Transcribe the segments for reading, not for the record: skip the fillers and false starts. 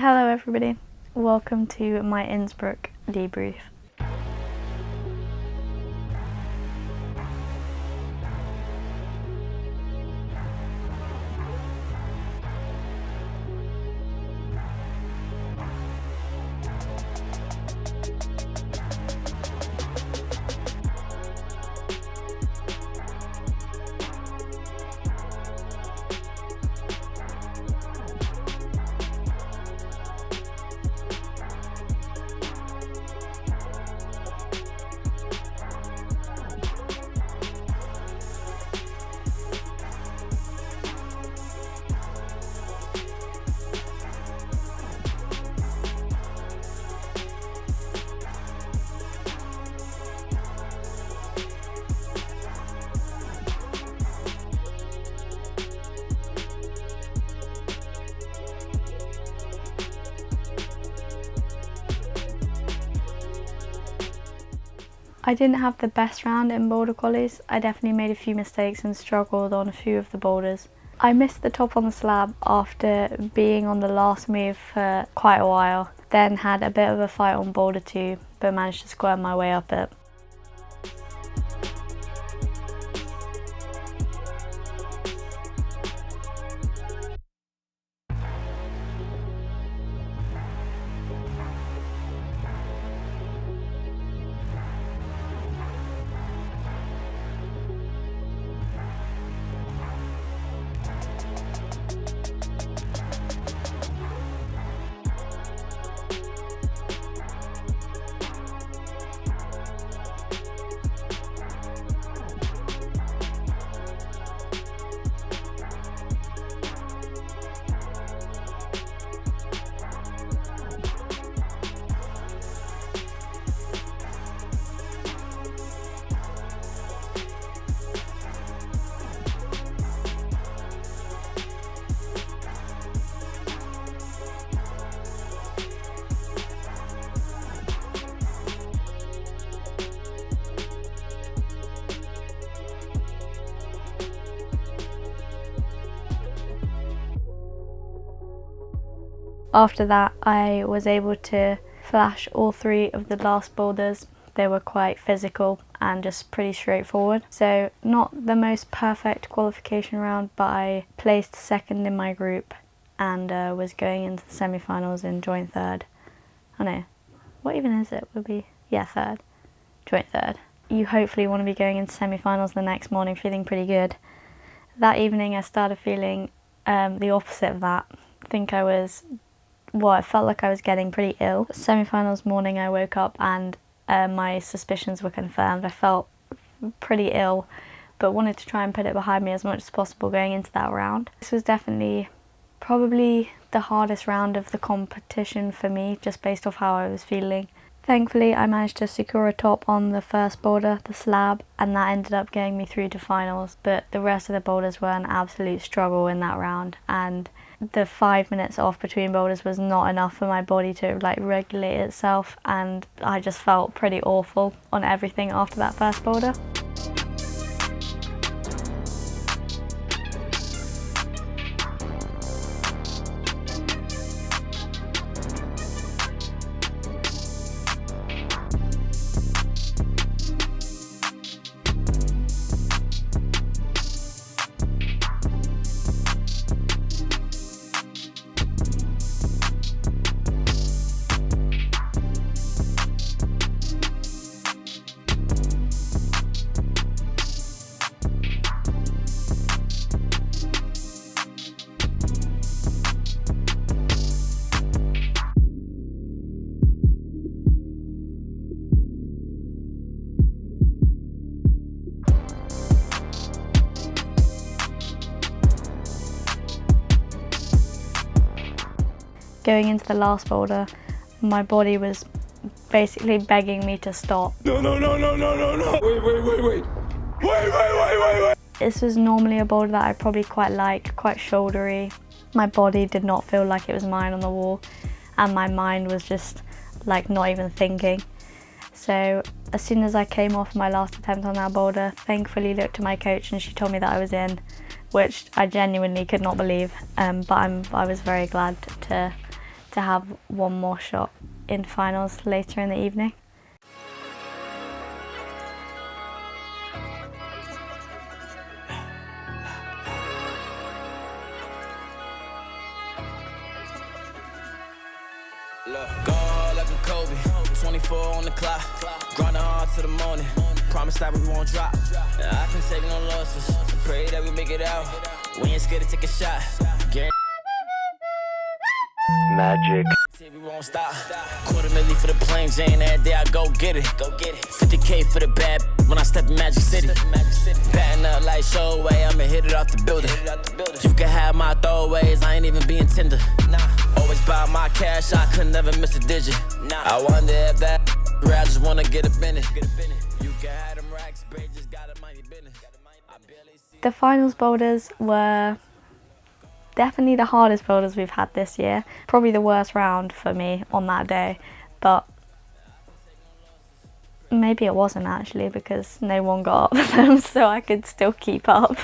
Hello everybody, welcome to my Innsbruck debrief. I didn't have the best round in boulder qualies. I definitely made a few mistakes and struggled on a few of the boulders. I missed the top on the slab after being on the last move for quite a while, then had a bit of a fight on boulder 2, but managed to squirm my way up it. After that, I was able to flash all 3 of the last boulders. They were quite physical and just pretty straightforward. So not the most perfect qualification round, but I placed second in my group and was going into the semi-finals in joint third. Oh no, what even is it? Third. Joint third. You hopefully want to be going into semi-finals the next morning feeling pretty good. That evening I started feeling the opposite of that. I felt like I was getting pretty ill. Semi-finals morning I woke up and my suspicions were confirmed. I felt pretty ill, but wanted to try and put it behind me as much as possible going into that round. This was definitely probably the hardest round of the competition for me, just based off how I was feeling. Thankfully I managed to secure a top on the first boulder, the slab, and that ended up getting me through to finals, but the rest of the boulders were an absolute struggle in that round, and the 5 minutes off between boulders was not enough for my body to regulate itself, and I just felt pretty awful on everything after that first boulder. Going into the last boulder, my body was basically begging me to stop. No. Wait. This was normally a boulder that I probably quite like, quite shouldery. My body did not feel like it was mine on the wall, and my mind was just not even thinking. So as soon as I came off my last attempt on that boulder, thankfully looked at my coach and she told me that I was in, which I genuinely could not believe, but I was very glad to to have one more shot in finals later in the evening. Go hard like a Kobe, 24 on the clock, grinding hard to the morning, promise that we won't drop. I can take no losses, pray that we make it out. We ain't scared to take a shot. Magic. We won't stop. $250,000 for the plain Jane, every day I go get it. 50K for the bad when I step in Magic City. Batting up like Showway, I'ma hit it off the building. You can have my throwaways, I ain't even being tender. Always buy my cash, I could never miss a digit. I wonder if that I just wanna get up in it. You can have them racks, babe, just got a mighty business. The finals boulders were definitely the hardest boulders we've had this year. Probably the worst round for me on that day, but maybe it wasn't actually because no one got up with them, so I could still keep up.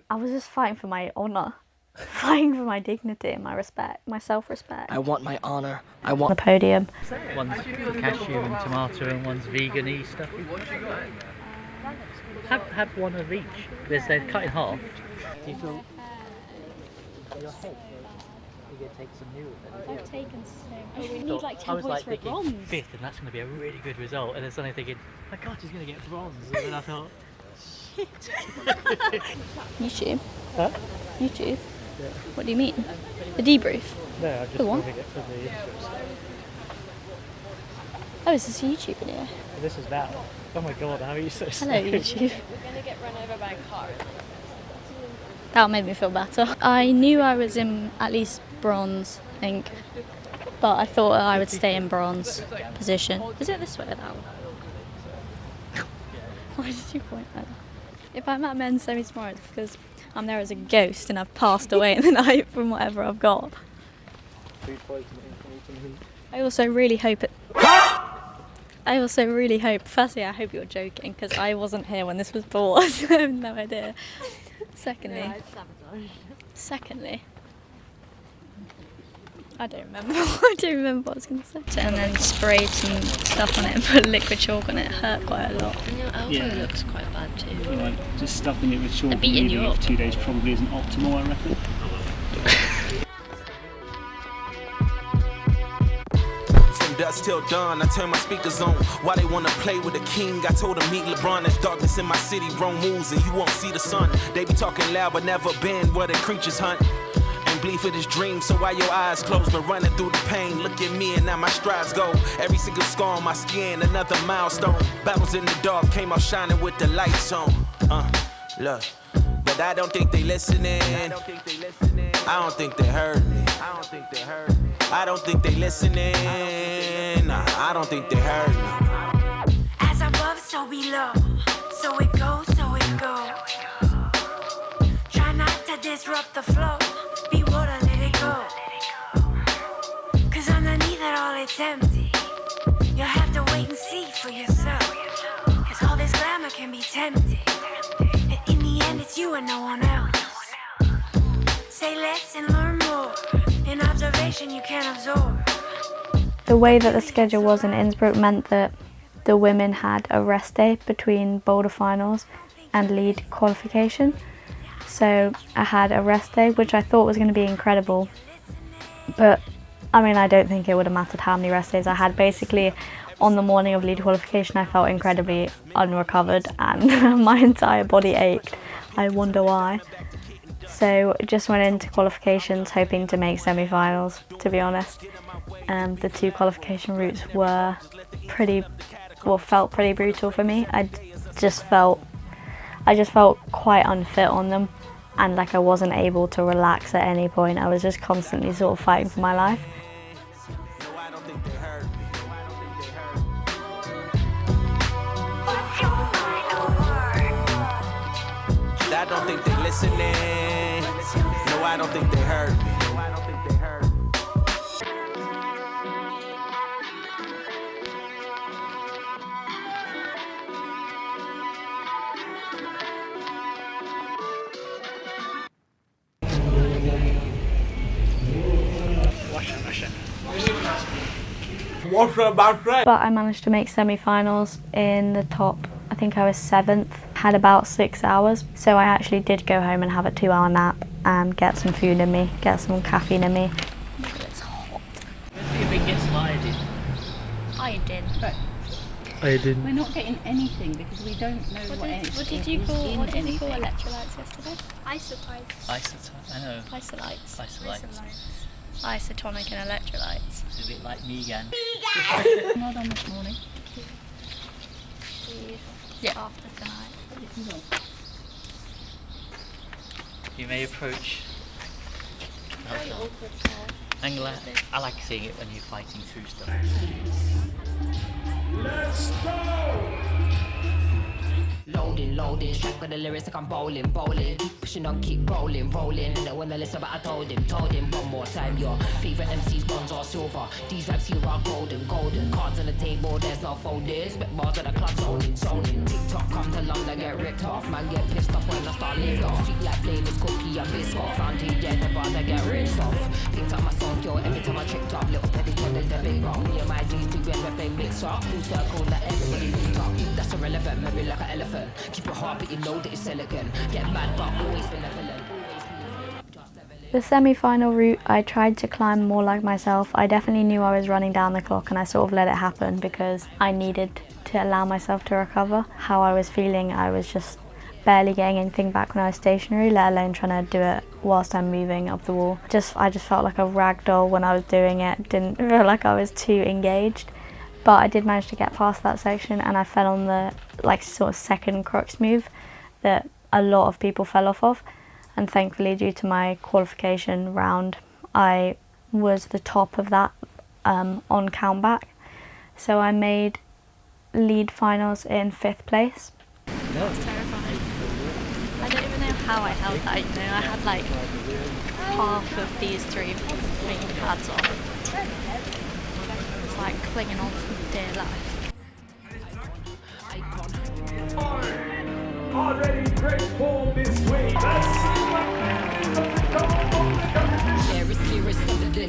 I was just fighting for my honour, fighting for my dignity and my respect, my self-respect. I want my honour. I want the podium. One's cashew and tomato and one's vegan-y stuff. Have one of each. They're cut in half. Do you feel your head? You're gonna take some new of it. I've taken some. Oh, we need like 10 points for a bronze. Fifth, and that's going to be a really good result. And then suddenly thinking, my God, she's going to get bronze. And then I thought, shit. YouTube? Huh? YouTube? Yeah. What do you mean? The debrief? No, I'm just The what? moving it for the interest. Oh, is this a YouTube video? This is that one. Oh my God, how are you so slow? Hello, YouTube. We're gonna get run over by a car. That made me feel better. I knew I was in at least bronze, I think. But I thought I would stay in bronze position. Is it this way or that one? Why did you point at that? If I'm at men's semi tomorrow, it's because I'm there as a ghost and I've passed away in the night from whatever I've got. I also really hope firstly I hope you're joking because I wasn't here when this was bought, so I have no idea. Secondly, I don't remember. I don't remember what I was going to say. And then sprayed some stuff on it and put liquid chalk on it. It hurt quite a lot. And your elbow looks quite bad too. You know, like just stuffing it with chalk and beating leaving you it up. for 2 days probably isn't optimal, I reckon. From dusk till dawn, I turn my speakers on. Why they wanna play with the king? I told them meet LeBron. There's darkness in my city, wrong moves, and you won't see the sun. They be talking loud, but never been where the creatures hunt. And bleed for this dream, so why your eyes closed? Been running through the pain. Look at me, and now my strides go. Every single scar on my skin, another milestone. Battles in the dark, came out shining with the lights on. Look, but I don't think they listening. I don't think they heard me. I don't think they listening. Nah, I don't think they heard me. As above, so below. So it goes, so it goes. Try not to disrupt the flow. Be water, let it go. Cause underneath it all, it's empty. You'll have to wait and see for yourself. Cause all this glamour can be tempting. And in the end, it's you and no one else. Say less and learn more. In observation, you can absorb. The way that the schedule was in Innsbruck meant that the women had a rest day between Boulder finals and lead qualification. So I had a rest day, which I thought was going to be incredible. But I mean, I don't think it would have mattered how many rest days I had. Basically, on the morning of lead qualification, I felt incredibly unrecovered and my entire body ached. I wonder why. So just went into qualifications hoping to make semi-finals, to be honest. The two qualification routes were felt pretty brutal for me. I just felt quite unfit on them, and like I wasn't able to relax at any point. I was just constantly sort of fighting for my life. I don't think they listening. No, I don't think they heard me. But I managed to make semi-finals in the top, I think I was 7th, had about 6 hours. So I actually did go home and have a 2-hour nap and get some food in me, get some caffeine in me. It's hot. Let's see if it gets lighted. I did. I didn't. We're not getting anything because we don't know What did you call electrolytes yesterday? Isotypes. I know. Isolites. Isolites. Isotonic and electrolytes. It's a bit like me again. Not on this morning. Yeah. After tonight. You may approach. Very awkward. Angela, I like seeing it when you're fighting through stuff. Let's go! Loading, strike with the lyrics like I'm bowling. Keep pushing on, keep rolling. And then when I listen, but I told him one more time. Your favorite MC's bronze or silver. These raps here are golden. Cards on the table, there's no folders. Spit bars at the club, zoning. TikTok comes along, I get ripped off. Man get pissed off when I start lift off. Sweet like flavors, cookie and biscuit. Found yeah, the bars I get rinsed off. Picked up my song, yo, every time I tripped up. Little petty toddlers, the big rock. Me and my G's big red, they mix up. Full circle, that everybody linked up. That's irrelevant, maybe like an elephant. Keep your heart, but you know that it's elegant. Get mad, but always benevolent. The semi-final route, I tried to climb more like myself. I definitely knew I was running down the clock and I sort of let it happen because I needed to allow myself to recover. How I was feeling, I was just barely getting anything back when I was stationary, let alone trying to do it whilst I'm moving up the wall. I just felt like a rag doll when I was doing it. Didn't feel like I was too engaged. But I did manage to get past that section and I fell on the sort of second crux move that a lot of people fell off of. And thankfully, due to my qualification round, I was the top of that on countback. So I made lead finals in 5th place. That's terrifying. I don't even know how I held that, you know. I had like half of these 3 main pads on. It's like clinging on for dear life. Already great form this way.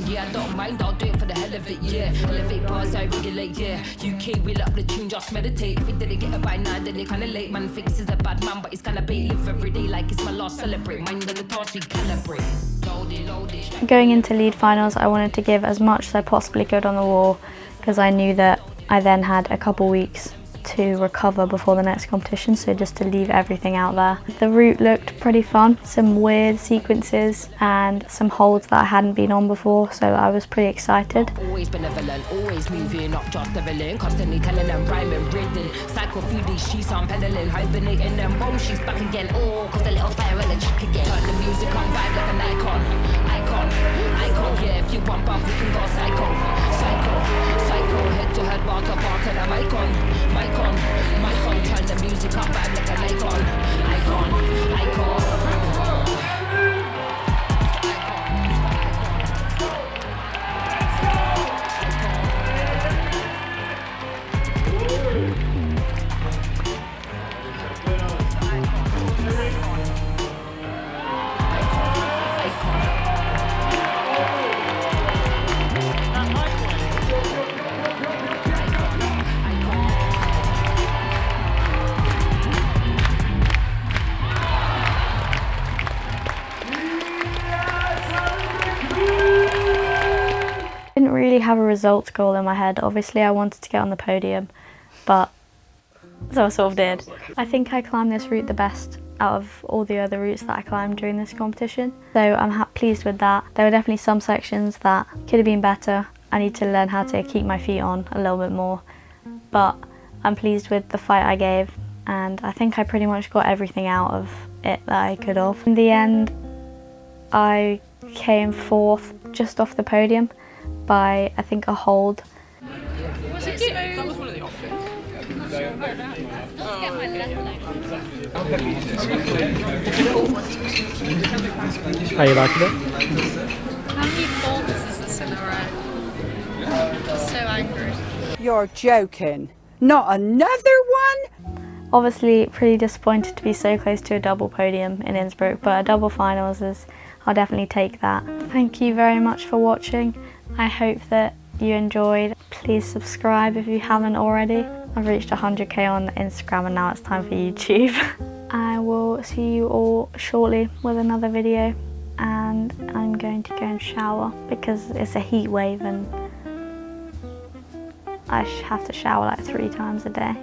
Yeah, I don't mind, I'll do it for the hell of it, yeah. Elevate bars, I regulate, yeah. UK, wheel up the tune, just meditate. If we didn't get it by now, then they're kinda late. Man thinks he's a bad man, but he's kinda bait. Live every day like it's my last, celebrate. Mind on the task, we calibrate. Loaded. Going into lead finals, I wanted to give as much as I possibly could on the wall because I knew that I then had a couple weeks to recover before the next competition, so just to leave everything out there. The route looked pretty fun, some weird sequences and some holds that I hadn't been on before, so I was pretty excited. Always benevolent, always moving, not just leveling, constantly telling them rhyming, breathing, cycle through these sheets, I'm pedaling, hibernating them boom, she's back again, oh, cause the little fire in the cheek again. Turn the music on, vibe like an icon, yeah, if you want buff, we can go psycho, head to head, bar to bar, and I'm icon, turn the music up, vibe like an icon. Didn't really have a results goal in my head. Obviously I wanted to get on the podium, but so I sort of did. I think I climbed this route the best out of all the other routes that I climbed during this competition. So I'm pleased with that. There were definitely some sections that could have been better. I need to learn how to keep my feet on a little bit more, but I'm pleased with the fight I gave and I think I pretty much got everything out of it that I could have. In the end, I came 4th just off the podium by I think a hold. Was it smooth? That was one of the options. How you liking it? How many folders is this in a row? I'm so angry. You're joking. Not another one? Obviously pretty disappointed to be so close to a double podium in Innsbruck, but a double finals I'll definitely take that. Thank you very much for watching I hope that you enjoyed. Please subscribe if you haven't already. I've reached 100k on Instagram and now it's time for YouTube. I will see you all shortly with another video, and I'm going to go and shower because it's a heat wave and I have to shower like 3 times a day.